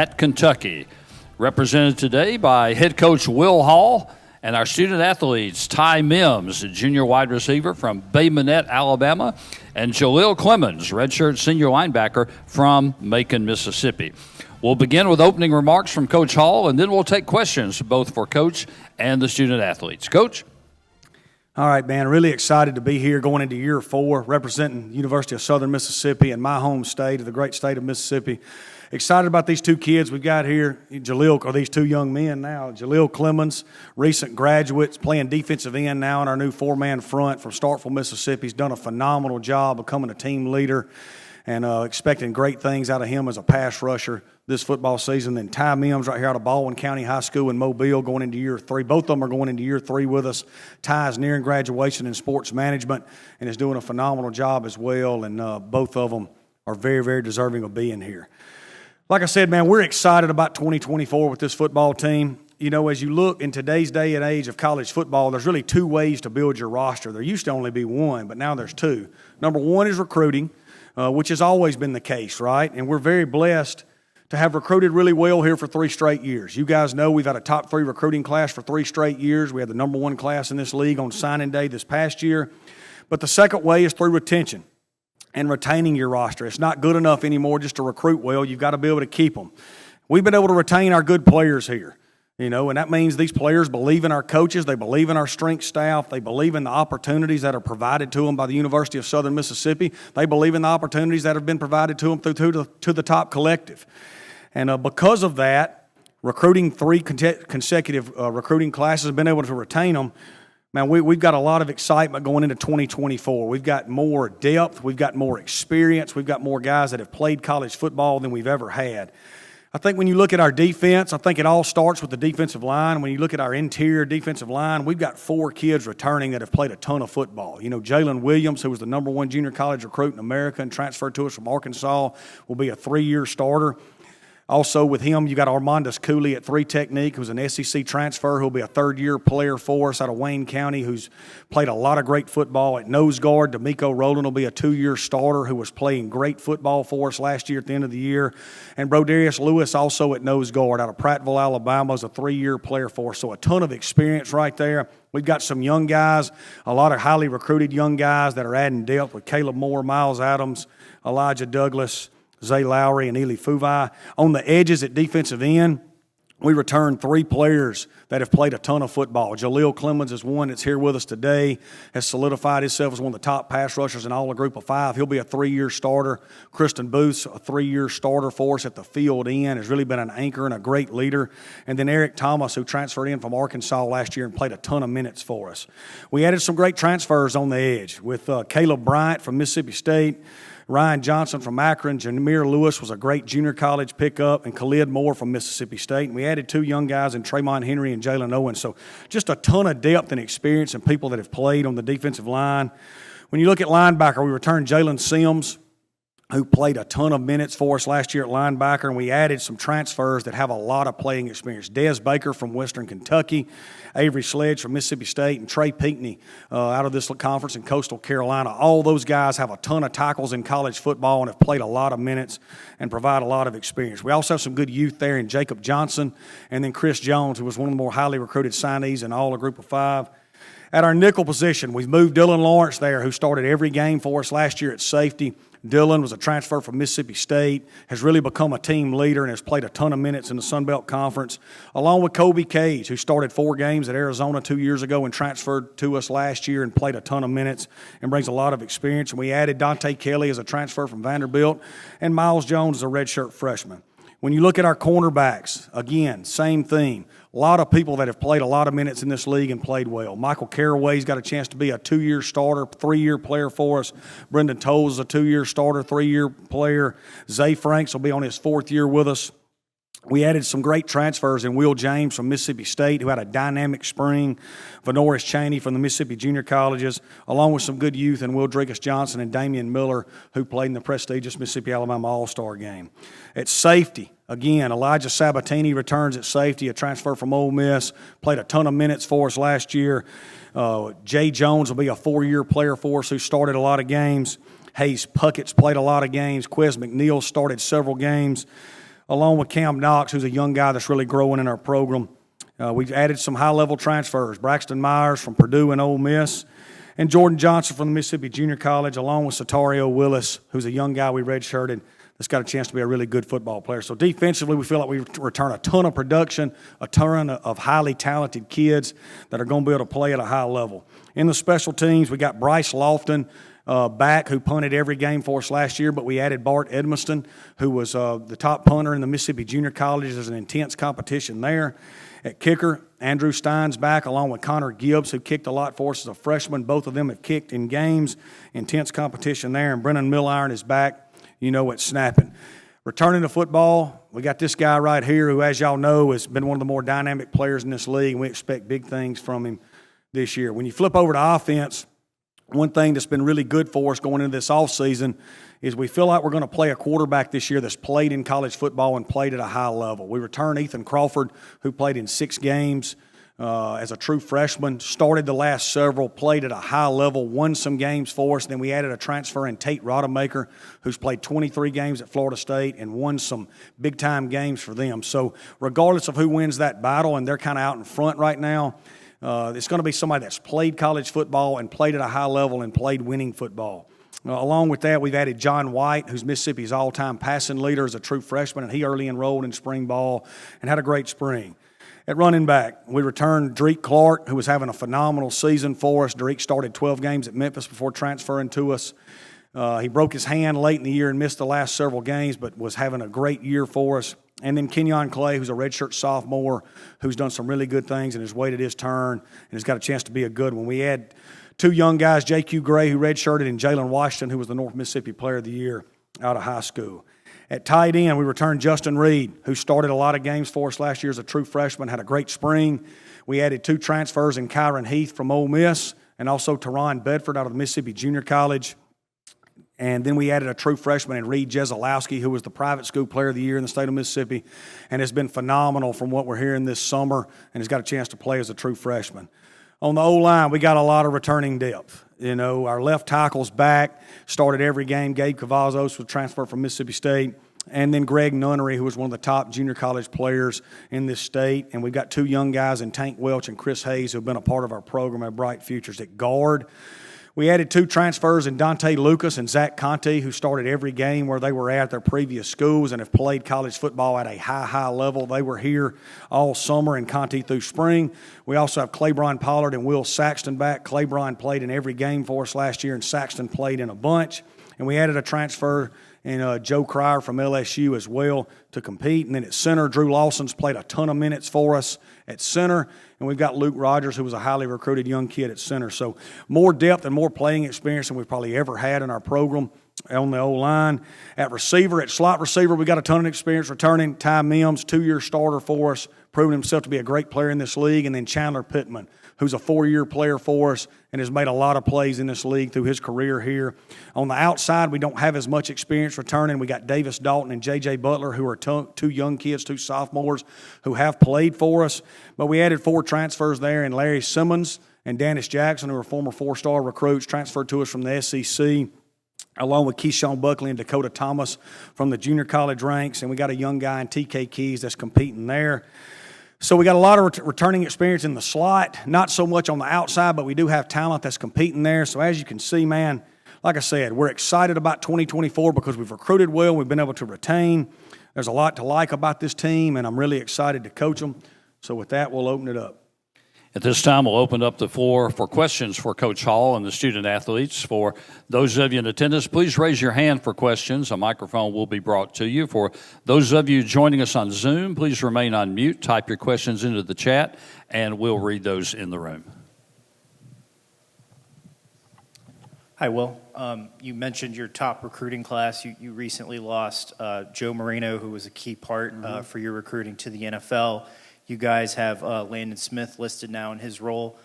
at Kentucky. Represented today by head coach Will Hall and our student athletes Ty Mims, a junior wide receiver from Bay Minette, Alabama, and Jalil Clemons, redshirt senior linebacker from Macon, Mississippi. We'll begin with opening remarks from Coach Hall, and then we'll take questions both for Coach and the student athletes. Coach? All right, man, really excited to be here going into year 4, representing University of Southern Mississippi and my home state, the great state of Mississippi. Excited about these two kids we've got here, Jalil, or these two young men now. Jalil Clemons, recent graduates, playing defensive end now in our new 4-man front from Starkville, Mississippi. He's done a phenomenal job becoming a team leader and expecting great things out of him as a pass rusher this football season. Then Ty Mims right here out of Baldwin County High School in Mobile going into year 3. Both of them are going into year 3 with us. Ty is nearing graduation in sports management and is doing a phenomenal job as well, and both of them are very, very deserving of being here. Like I said, man, we're excited about 2024 with this football team. You know, as you look in today's day and age of college football, there's really 2 ways to build your roster. There used to only be 1, but now there's 2. Number 1 is recruiting, which has always been the case, right? And we're very blessed to have recruited really well here for 3 straight years. You guys know we've had a top 3 recruiting class for 3 straight years. We had the number 1 class in this league on signing day this past year. But the second way is through retention and retaining your roster. It's not good enough anymore just to recruit well. You've got to be able to keep them. We've been able to retain our good players here, you know, and that means these players believe in our coaches. They believe in our strength staff. They believe in the opportunities that are provided to them by the University of Southern Mississippi. They believe in the opportunities that have been provided to them through to the top collective. And because of that, recruiting 3 consecutive recruiting classes, have been able to retain them. Man, we've got a lot of excitement going into 2024. We've got more depth. We've got more experience. We've got more guys that have played college football than we've ever had. I think when you look at our defense, I think it all starts with the defensive line. When you look at our interior defensive line, we've got 4 kids returning that have played a ton of football. You know, Jalen Williams, who was the number 1 junior college recruit in America and transferred to us from Arkansas, will be a 3-year starter. Also with him, you got Armandus Cooley at 3 Technique, who's an SEC transfer, who'll be a 3rd-year player for us out of Wayne County, who's played a lot of great football. At nose guard, D'Amico Rowland will be a 2-year starter who was playing great football for us last year at the end of the year. And Broderius Lewis also at nose guard out of Prattville, Alabama, is a 3-year player for us. So a ton of experience right there. We've got some young guys, a lot of highly recruited young guys that are adding depth with Caleb Moore, Miles Adams, Elijah Douglas, Zay Lowry, and Eli Fuvai. On the edges at defensive end, we returned 3 players that have played a ton of football. Jalil Clemons is one that's here with us today, has solidified himself as one of the top pass rushers in all the group of 5. He'll be a 3-year starter. Kristen Booth's a 3-year starter for us at the field end, has really been an anchor and a great leader. And then Eric Thomas, who transferred in from Arkansas last year and played a ton of minutes for us. We added some great transfers on the edge with Caleb Bryant from Mississippi State, Ryan Johnson from Akron, Jameer Lewis was a great junior college pickup, and Khalid Moore from Mississippi State. And we added 2 young guys in Tremont Henry and Jalen Owens. So just a ton of depth and experience and people that have played on the defensive line. When you look at linebacker, we returned Jalen Sims, who played a ton of minutes for us last year at linebacker, and we added some transfers that have a lot of playing experience. Des Baker from Western Kentucky, Avery Sledge from Mississippi State, and Trey Pinckney out of this conference in Coastal Carolina. All those guys have a ton of tackles in college football and have played a lot of minutes and provide a lot of experience. We also have some good youth there in Jacob Johnson and then Chris Jones, who was one of the more highly recruited signees in all the group of 5. At our nickel position, we've moved Dylan Lawrence there, who started every game for us last year at safety. Dylan was a transfer from Mississippi State, has really become a team leader and has played a ton of minutes in the Sun Belt Conference, along with Kobe Cage, who started 4 games at Arizona 2 years ago and transferred to us last year and played a ton of minutes and brings a lot of experience. And we added Dante Kelly as a transfer from Vanderbilt and Miles Jones as a redshirt freshman. When you look at our cornerbacks, again, same theme. A lot of people that have played a lot of minutes in this league and played well. Michael Caraway's got a chance to be a 2-year starter, 3-year player for us. Brendan Tolles is a 2-year starter, 3-year player. Zay Franks will be on his 4th year with us. We added some great transfers in Will James from Mississippi State, who had a dynamic spring, Vanoris Cheney from the Mississippi Junior Colleges, along with some good youth, and Will Drickus Johnson and Damian Miller, who played in the prestigious Mississippi-Alabama All-Star game. At safety, again, Elijah Sabatini returns at safety, a transfer from Ole Miss, played a ton of minutes for us last year. Jay Jones will be a 4-year player for us who started a lot of games. Hayes Puckett's played a lot of games. Quez McNeil started several games. along with Cam Knox, who's a young guy that's really growing in our program. We've added some high-level transfers, Braxton Myers from Purdue and Ole Miss, and Jordan Johnson from the Mississippi Junior College, along with Satario Willis, who's a young guy we redshirted that's got a chance to be a really good football player. So defensively, we feel like we return a ton of production, a ton of highly talented kids that are going to be able to play at a high level. In the special teams, we got Bryce Lofton back, who punted every game for us last year, but we added Bart Edmiston, who was the top punter in the Mississippi Junior College. There's an intense competition there. At kicker, Andrew Stein's back, along with Connor Gibbs, who kicked a lot for us as a freshman. Both of them have kicked in games. Intense competition there. And Brennan Milliron is back, at snapping. Returning to football, we got this guy right here who, as y'all know, has been one of the more dynamic players in this league, and we expect big things from him this year. When you flip over to offense, one thing that's been really good for us going into this offseason is we feel like we're going to play a quarterback this year that's played in college football and played at a high level. We return Ethan Crawford, who played in 6 games as a true freshman, started the last several, played at a high level, won some games for us. Then we added a transfer in Tate Rodemaker, who's played 23 games at Florida State and won some big-time games for them. So regardless of who wins that battle, and they're kind of out in front right now, it's going to be somebody that's played college football and played at a high level and played winning football. Along with that, we've added John White, who's Mississippi's all-time passing leader as a true freshman, and he early enrolled in spring ball and had a great spring. At running back, we returned Drake Clark, who was having a phenomenal season for us. Drake started 12 games at Memphis before transferring to us. He broke his hand late in the year and missed the last several games, but was having a great year for us. And then Kenyon Clay, who's a redshirt sophomore, who's done some really good things and has waited his turn and has got a chance to be a good one. We had 2 young guys, J.Q. Gray, who redshirted, and Jalen Washington, who was the North Mississippi Player of the Year out of high school. At tight end, we returned Justin Reed, who started a lot of games for us last year as a true freshman, had a great spring. We added 2 transfers in Kyron Heath from Ole Miss and also Teron Bedford out of the Mississippi Junior College. And then we added a true freshman in Reed Jezelowski, who was the private school player of the year in the state of Mississippi and has been phenomenal from what we're hearing this summer and has got a chance to play as a true freshman. On the O-line, we got a lot of returning depth. Our left tackle's back, started every game. Gabe Cavazos was transferred from Mississippi State. And then Greg Nunnery, who was one of the top junior college players in this state. And we've got 2 young guys in Tank Welch and Chris Hayes who have been a part of our program at Bright Futures. At guard, we added 2 transfers in Dante Lucas and Zach Conte, who started every game where they were at their previous schools and have played college football at a high level. They were here all summer and Conte through spring. We also have Claybron Pollard and Will Saxton back. Claybron played in every game for us last year, and Saxton played in a bunch. And we added a transfer in Joe Cryer from LSU as well to compete. And then at center, Drew Lawson's played a ton of minutes for us at center. And we've got Luke Rogers, who was a highly recruited young kid at center. So more depth and more playing experience than we've probably ever had in our program on the O-line. At receiver, at slot receiver, we got a ton of experience returning. Ty Mims, 2-year starter for us, proving himself to be a great player in this league. And then Chandler Pittman, who's a 4-year player for us and has made a lot of plays in this league through his career here. On the outside, we don't have as much experience returning. We got Davis Dalton and J.J. Butler, who are 2 young kids, 2 sophomores who have played for us. But we added 4 transfers there, and Larry Simmons and Dennis Jackson, who are former 4-star recruits, transferred to us from the SEC, along with Keyshawn Buckley and Dakota Thomas from the junior college ranks. And we got a young guy in TK Keys that's competing there. So we got a lot of returning experience in the slot, not so much on the outside, but we do have talent that's competing there. So as you can see, man, like I said, we're excited about 2024 because we've recruited well, we've been able to retain. There's a lot to like about this team, and I'm really excited to coach them. So with that, we'll open it up. At this time, we'll open up the floor for questions for Coach Hall and the student-athletes. For those of you in attendance, please raise your hand for questions. A microphone will be brought to you. For those of you joining us on Zoom, please remain on mute. Type your questions into the chat, and we'll read those in the room. Hi, Will. You mentioned your top recruiting class. You recently lost Joe Marino, who was a key part for your recruiting to the NFL. You guys have Landon Smith listed now in his role.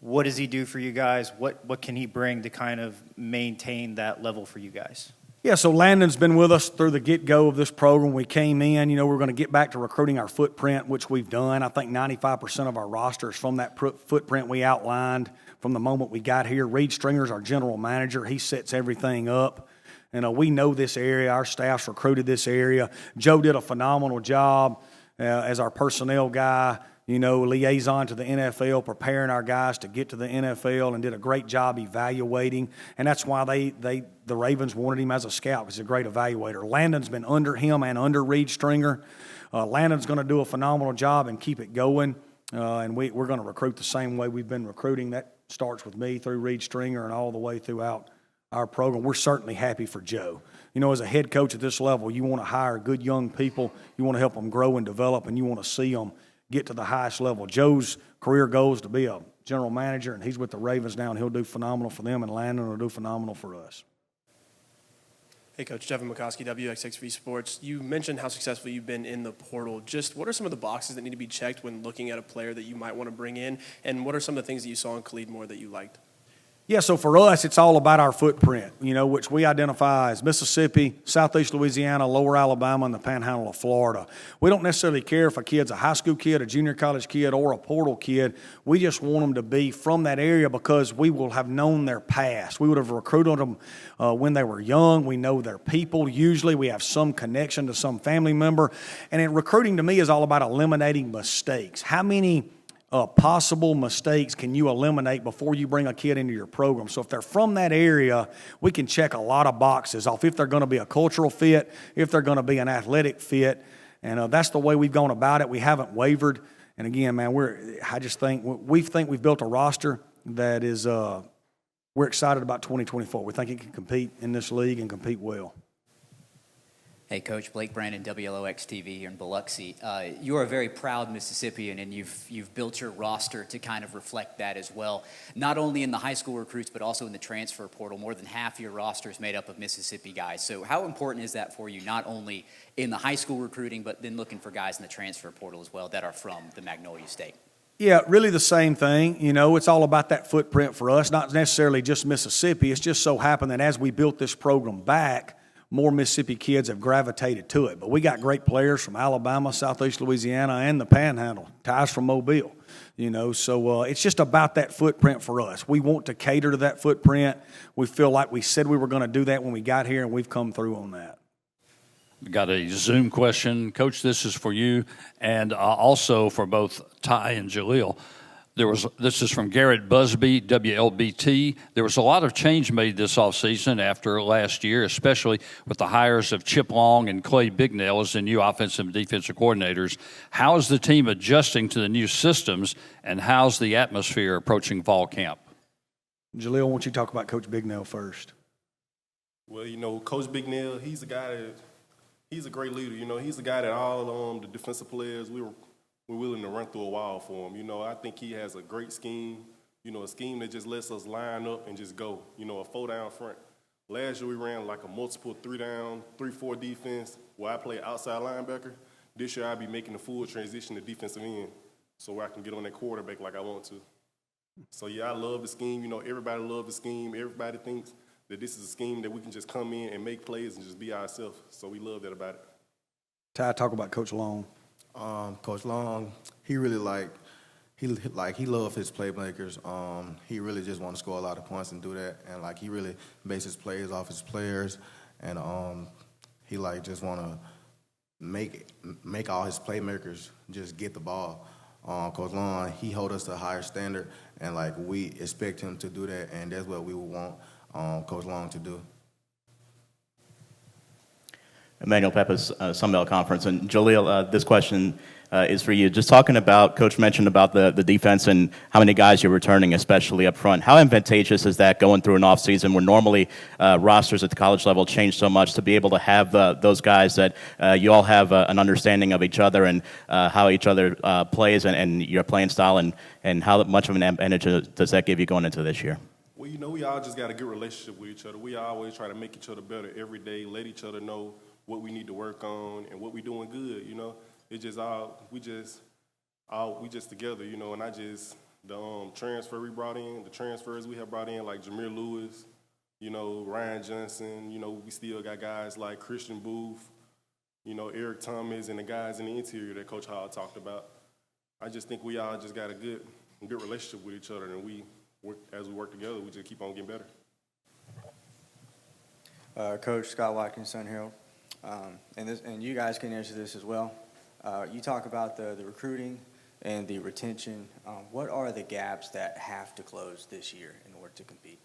What does he do for you guys? What can he bring to kind of maintain that level for you guys? Yeah, so Landon's been with us through the get-go of this program. We came in, we're going to get back to recruiting our footprint, which we've done. I think 95% of our roster is from that footprint we outlined from the moment we got here. Reed Stringer's our general manager. He sets everything up. And we know this area. Our staff's recruited this area. Joe did a phenomenal job as our personnel guy, liaison to the NFL, preparing our guys to get to the NFL, and did a great job evaluating. And that's why the Ravens wanted him as a scout, because he's a great evaluator. Landon's been under him and under Reed Stringer. Landon's going to do a phenomenal job and keep it going. And we're going to recruit the same way we've been recruiting. That starts with me through Reed Stringer and all the way throughout our program. We're certainly happy for Joe. As a head coach at this level, you want to hire good young people. You want to help them grow and develop, and you want to see them get to the highest level. Joe's career goal is to be a general manager, and he's with the Ravens now, and he'll do phenomenal for them, and Landon will do phenomenal for us. Hey, Coach. Devin McCoskey, WXXV Sports. You mentioned how successful you've been in the portal. Just what are some of the boxes that need to be checked when looking at a player that you might want to bring in, and what are some of the things that you saw in Khalid Moore that you liked? Yeah, so for us, it's all about our footprint, which we identify as Mississippi, Southeast Louisiana, Lower Alabama, and the Panhandle of Florida. We don't necessarily care if a kid's a high school kid, a junior college kid, or a portal kid. We just want them to be from that area because we will have known their past. We would have recruited them when they were young. We know their people. Usually we have some connection to some family member. And recruiting to me is all about eliminating mistakes. How many possible mistakes can you eliminate before you bring a kid into your program? So if they're from that area, we can check a lot of boxes off if they're going to be a cultural fit, if they're going to be an athletic fit, and that's the way we've gone about it. We haven't wavered. And again, man, I just think we've built a roster that is we're excited about 2024. We think it can compete in this league and compete well. Hey, Coach. Blake Brandon, WLOX TV here in Biloxi. You're a very proud Mississippian, and you've built your roster to kind of reflect that as well. Not only in the high school recruits, but also in the transfer portal. More than half your roster is made up of Mississippi guys. So how important is that for you, not only in the high school recruiting, but then looking for guys in the transfer portal as well that are from the Magnolia State? Yeah, really the same thing. It's all about that footprint for us, not necessarily just Mississippi. It's just so happened that as we built this program back, more Mississippi kids have gravitated to it. But we got great players from Alabama, Southeast Louisiana, and the Panhandle, guys from Mobile. So it's just about that footprint for us. We want to cater to that footprint. We feel like we said we were going to do that when we got here, and we've come through on that. We got a Zoom question. Coach, this is for you and also for both Ty and Jalil. This is from Garrett Busby, WLBT. There was a lot of change made this offseason after last year, especially with the hires of Chip Long and Clay Bignell as the new offensive and defensive coordinators. How is the team adjusting to the new systems, and how's the atmosphere approaching fall camp? Jalil, why don't you talk about Coach Bignell first? Well, Coach Bignell, he's a great leader. He's the guy that all the defensive players, we're willing to run through a wall for him. I think he has a great scheme, a scheme that just lets us line up and just go, a 4-down front. Last year we ran like a multiple 3-down, 3-4 defense where I play outside linebacker. This year I'll be making the full transition to defensive end so where I can get on that quarterback like I want to. So, yeah, I love the scheme. Everybody loves the scheme. Everybody thinks that this is a scheme that we can just come in and make plays and just be ourselves. So we love that about it. Ty, talk about Coach Long. Coach Long, he really he loves his playmakers. He really just want to score a lot of points and do that, and he really bases plays off his players, and he just want to make all his playmakers just get the ball. Coach Long, he hold us to a higher standard, and we expect him to do that, and that's what we would want Coach Long to do. Emmanuel Peppers, Sunbelt Conference. And Jalil, this question is for you. Just talking about, Coach mentioned about the defense and how many guys you're returning, especially up front. How advantageous is that going through an offseason where normally rosters at the college level change so much, to be able to have those guys that you all have an understanding of each other and how each other plays and your playing style, and how much of an advantage does that give you going into this year? Well, we all just got a good relationship with each other. We always try to make each other better every day, let each other know what we need to work on and what we doing good, It's just we just together, and the transfer we brought in, the transfers we have brought in, like Jameer Lewis, Ryan Johnson, we still got guys like Christian Booth, Eric Thomas, and the guys in the interior that Coach Hall talked about. I just think we all just got a good relationship with each other, and as we work together, we just keep on getting better. Coach Scott Watkins Hill, and you guys can answer this as well. You talk about the recruiting and the retention. What are the gaps that have to close this year in order to compete?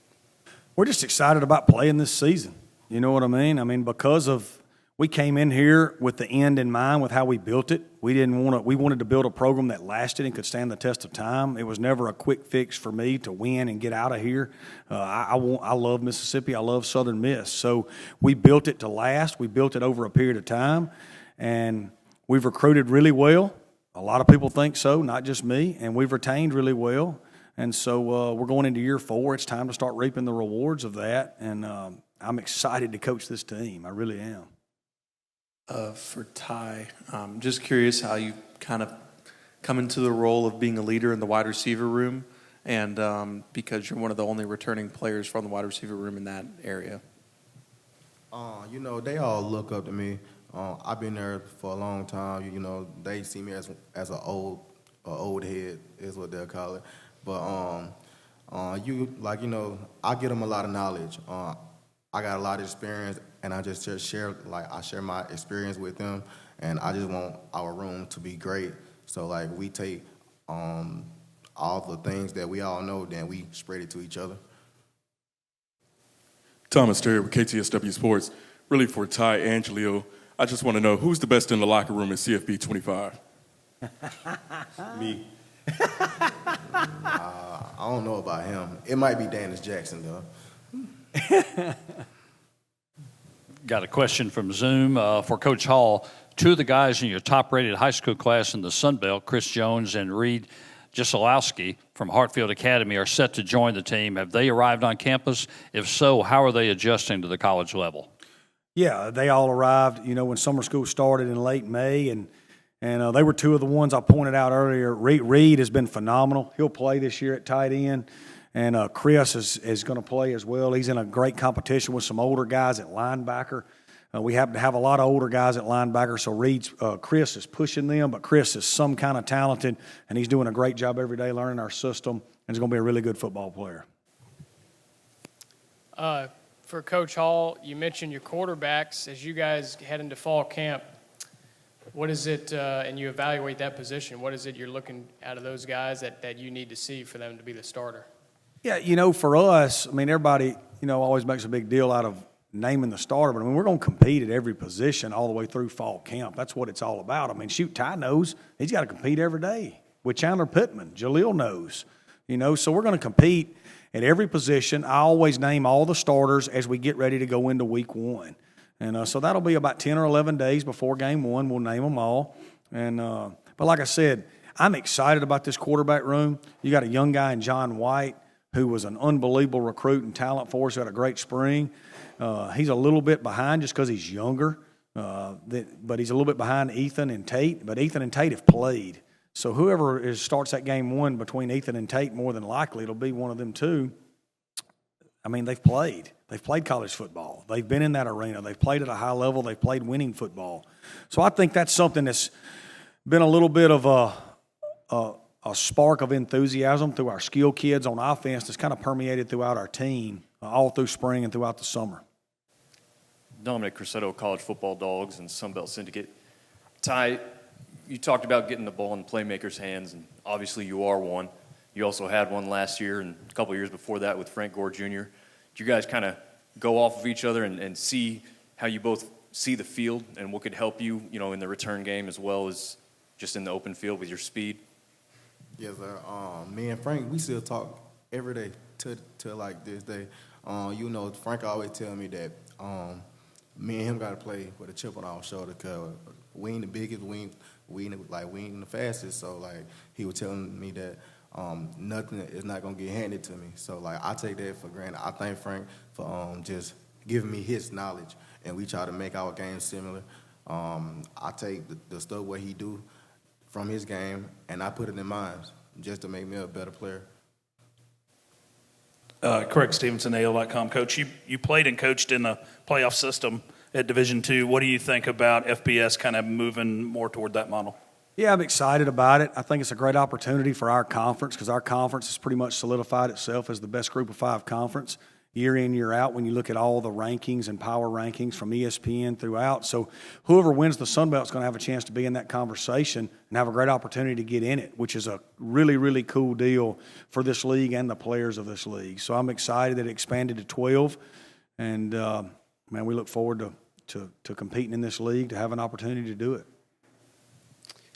We're just excited about playing this season. You know what I mean? I mean, because of we came in here with the end in mind with how we built it. We wanted to build a program that lasted and could stand the test of time. It was never a quick fix for me to win and get out of here. I love Mississippi. I love Southern Miss. So we built it to last. We built it over a period of time, and we've recruited really well. A lot of people think so, not just me, and we've retained really well. And so we're going into year 4. It's time to start reaping the rewards of that, and I'm excited to coach this team. I really am. For Ty, just curious how you kind of come into the role of being a leader in the wide receiver room, and because you're one of the only returning players from the wide receiver room in that area. You know, they all look up to me. I've been there for a long time. You know, they see me as an old head is what they'll call it. But I get them a lot of knowledge. I got a lot of experience, and I just share my experience with them, and I just want our room to be great. So we take all the things that we all know, then we spread it to each other. Thomas Terry with KTSW Sports. Really for Ty and Jalil, I just want to know who's the best in the locker room at CFB 25? Me. I don't know about him. It might be Dennis Jackson, though. Got a question from Zoom for Coach Hall. 2 of the guys in your top-rated high school class in the Sun Belt, Chris Jones and Reed Jasolowski from Hartfield Academy, are set to join the team. Have they arrived on campus? If so, how are they adjusting to the college level? Yeah, they all arrived, when summer school started in late May, and they were 2 of the ones I pointed out earlier. Reed has been phenomenal. He'll play this year at tight end. And Chris is going to play as well. He's in a great competition with some older guys at linebacker. We happen to have a lot of older guys at linebacker, so Chris is pushing them, but Chris is some kind of talented, and he's doing a great job every day learning our system, and he's going to be a really good football player. For Coach Hall, you mentioned your quarterbacks. As you guys head into fall camp, what is it, and you evaluate that position, what is it you're looking out of those guys that you need to see for them to be the starter? Yeah, for us, everybody, always makes a big deal out of naming the starter, but we're going to compete at every position all the way through fall camp. That's what it's all about. Ty knows he's got to compete every day with Chandler Pittman. Jalil knows, so we're going to compete at every position. I always name all the starters as we get ready to go into week 1. And so that'll be about 10 or 11 days before game 1. We'll name them all. And but like I said, I'm excited about this quarterback room. You got a young guy in John White who was an unbelievable recruit and talent for us, had a great spring. He's a little bit behind just because he's younger, but he's a little bit behind Ethan and Tate. But Ethan and Tate have played. So whoever starts that game 1 between Ethan and Tate, more than likely it'll be one of them 2. They've played. They've played college football. They've been in that arena. They've played at a high level. They've played winning football. So I think that's something that's been a little bit of a spark of enthusiasm through our skill kids on offense that's kind of permeated throughout our team all through spring and throughout the summer. Dominic Cressetto, College Football Dogs and Sunbelt Syndicate. Ty, you talked about getting the ball in the playmakers' hands, and obviously you are one. You also had one last year and a couple of years before that with Frank Gore Jr. Do you guys kind of go off of each other and see how you both see the field and what could help you, in the return game as well as just in the open field with your speed? Yes, sir. Me and Frank, we still talk every day till like this day. Frank always tell me that me and him got to play with a chip on our shoulder because we ain't the biggest, we ain't the fastest. So he was telling me that nothing is not gonna get handed to me. So I take that for granted. I thank Frank for just giving me his knowledge, and we try to make our game similar. I take the stuff what he do from his game, and I put it in mine just to make me a better player. Craig Stevenson, AL.com. Coach, you played and coached in the playoff system at Division II. What do you think about FBS kind of moving more toward that model? Yeah, I'm excited about it. I think it's a great opportunity for our conference because our conference has pretty much solidified itself as the best group of 5 conference year in, year out when you look at all the rankings and power rankings from ESPN throughout. So whoever wins the Sun Belt is going to have a chance to be in that conversation and have a great opportunity to get in it, which is a really, really cool deal for this league and the players of this league. So I'm excited that it expanded to 12, and, man, we look forward to competing in this league, to have an opportunity to do it.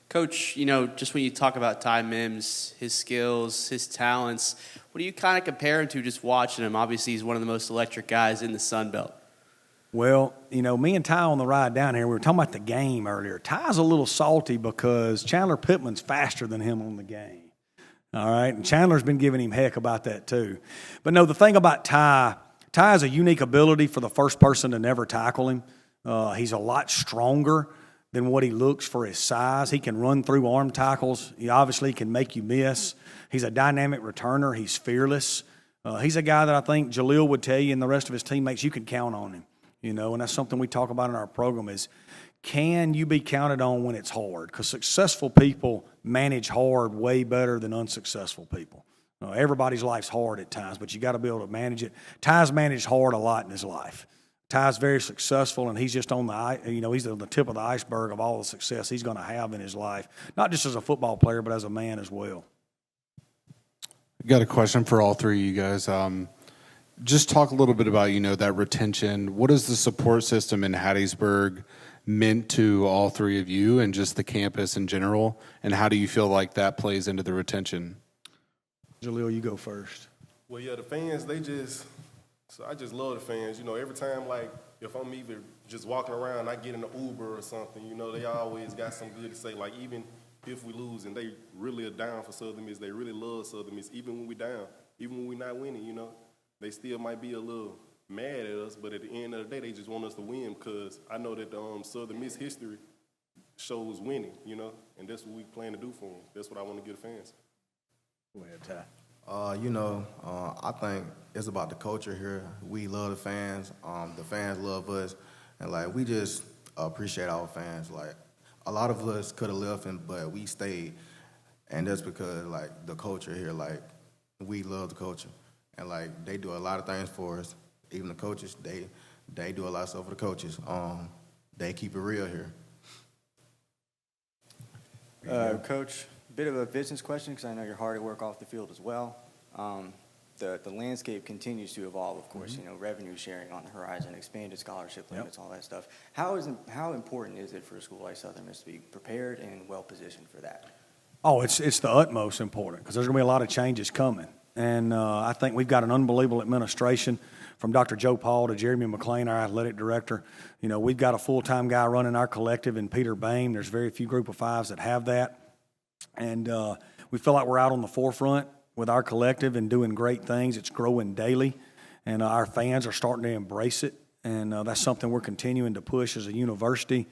Coach, just when you talk about Ty Mims, his skills, his talents, what do you kind of compare him to just watching him? Obviously, he's one of the most electric guys in the Sun Belt. Well, me and Ty on the ride down here, we were talking about the game earlier. Ty's a little salty because Chandler Pittman's faster than him on the game. All right? And Chandler's been giving him heck about that too. But no, the thing about Ty has a unique ability for the first person to never tackle him. He's a lot stronger than what he looks for his size. He can run through arm tackles. He obviously can make you miss. He's a dynamic returner. He's fearless. He's a guy that I think Jalil would tell you and the rest of his teammates, you can count on him. And that's something we talk about in our program is, can you be counted on when it's hard? Because successful people manage hard way better than unsuccessful people. Everybody's life's hard at times, but you got to be able to manage it. Ty's managed hard a lot in his life. Ty's very successful, and he's just on he's on the tip of the iceberg of all the success he's going to have in his life, not just as a football player, but as a man as well. Got a question for all three of you guys. Just talk a little bit about, that retention. What is the support system in Hattiesburg meant to all three of you and just the campus in general, and how do you feel like that plays into the retention? Jalil, you go first. Well, yeah, the fans, so I just love the fans. Every time, if I'm even just walking around, I get in an Uber or something, they always got something good to say. Like, even if we lose and they really are down for Southern Miss, they really love Southern Miss, even when we're down, even when we're not winning, they still might be a little mad at us, but at the end of the day, they just want us to win because I know that Southern Miss history shows winning, and that's what we plan to do for them. That's what I want to give the fans. Go ahead, Ty. I think it's about the culture here. We love the fans. The fans love us. And, we just appreciate our fans. A lot of us could have left, but we stayed. And that's because, the culture here, we love the culture. And, they do a lot of things for us. Even the coaches, they do a lot of stuff for the coaches. They keep it real here. Coach, bit of a business question because I know you're hard at work off the field as well. The landscape continues to evolve, of course. Revenue sharing on the horizon, expanded scholarship limits, all that stuff. How important is it for a school like Southern Miss to be prepared and well positioned for that? Oh, it's the utmost important because there's going to be a lot of changes coming, and I think we've got an unbelievable administration from Dr. Joe Paul to Jeremy McClain, our athletic director. We've got a full-time guy running our collective in Peter Bain. There's very few group of fives that have that. And we feel like we're out on the forefront with our collective and doing great things. It's growing daily, and our fans are starting to embrace it. And that's something we're continuing to push as a university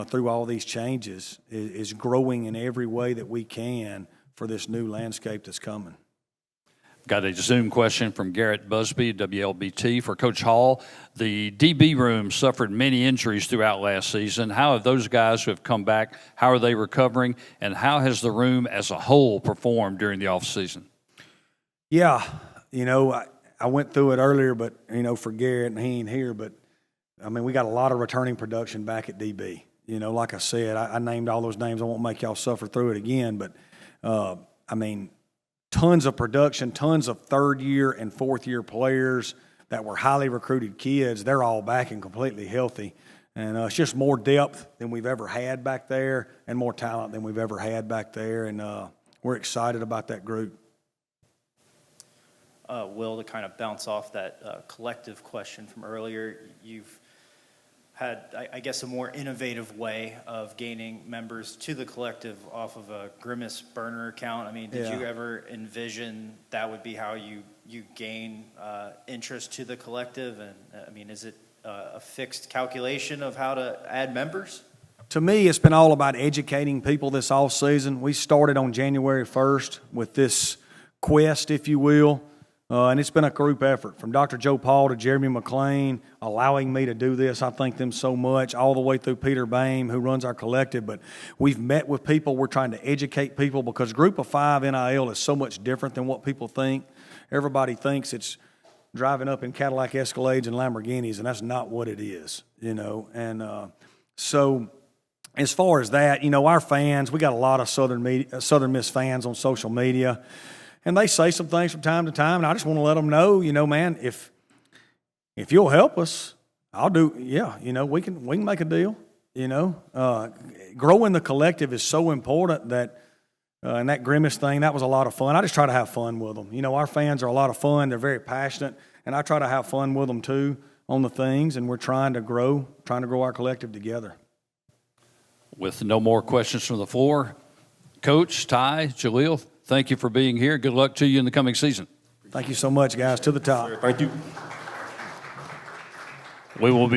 through all these changes, is growing in every way that we can for this new landscape that's coming. Got a Zoom question from Garrett Busby, WLBT. For Coach Hall, the DB room suffered many injuries throughout last season. How have those guys who have come back, how are they recovering, and how has the room as a whole performed during the offseason? Yeah, I went through it earlier, but, for Garrett, and he ain't here, but, we got a lot of returning production back at DB. Like I said, I named all those names. I won't make y'all suffer through it again, but, tons of production, tons of third-year and fourth-year players that were highly recruited kids. They're all back and completely healthy. And it's just more depth than we've ever had back there and more talent than we've ever had back there. And we're excited about that group. Will, to kind of bounce off that collective question from earlier, you've had, I guess, a more innovative way of gaining members to the collective off of a Grimace burner account. Did you ever envision that would be how you gain interest to the collective? And, is it a fixed calculation of how to add members? To me, it's been all about educating people this off season. We started on January 1st with this quest, if you will. And it's been a group effort from Dr. Joe Paul to Jeremy McClain, allowing me to do this. I thank them so much, all the way through Peter Bain, who runs our collective. But we've met with people. We're trying to educate people because Group of Five NIL is so much different than what people think. Everybody thinks it's driving up in Cadillac Escalades and Lamborghinis, and that's not what it is, you know. And so as far as that, you know, our fans, we got a lot of Southern Miss fans on social media, and they say some things from time to time, and I just want to let them know, you know, man, if you'll help us, I'll do, yeah, you know, we can make a deal, you know. Growing the collective is so important that, and that Grimace thing, that was a lot of fun. I just try to have fun with them. You know, our fans are a lot of fun. They're very passionate, and I try to have fun with them too on the things, and we're trying to grow our collective together. With no more questions from the floor, Coach, Ty, Jalil, thank you for being here. Good luck to you in the coming season. Thank you so much, guys. To the top. Thank you. We will be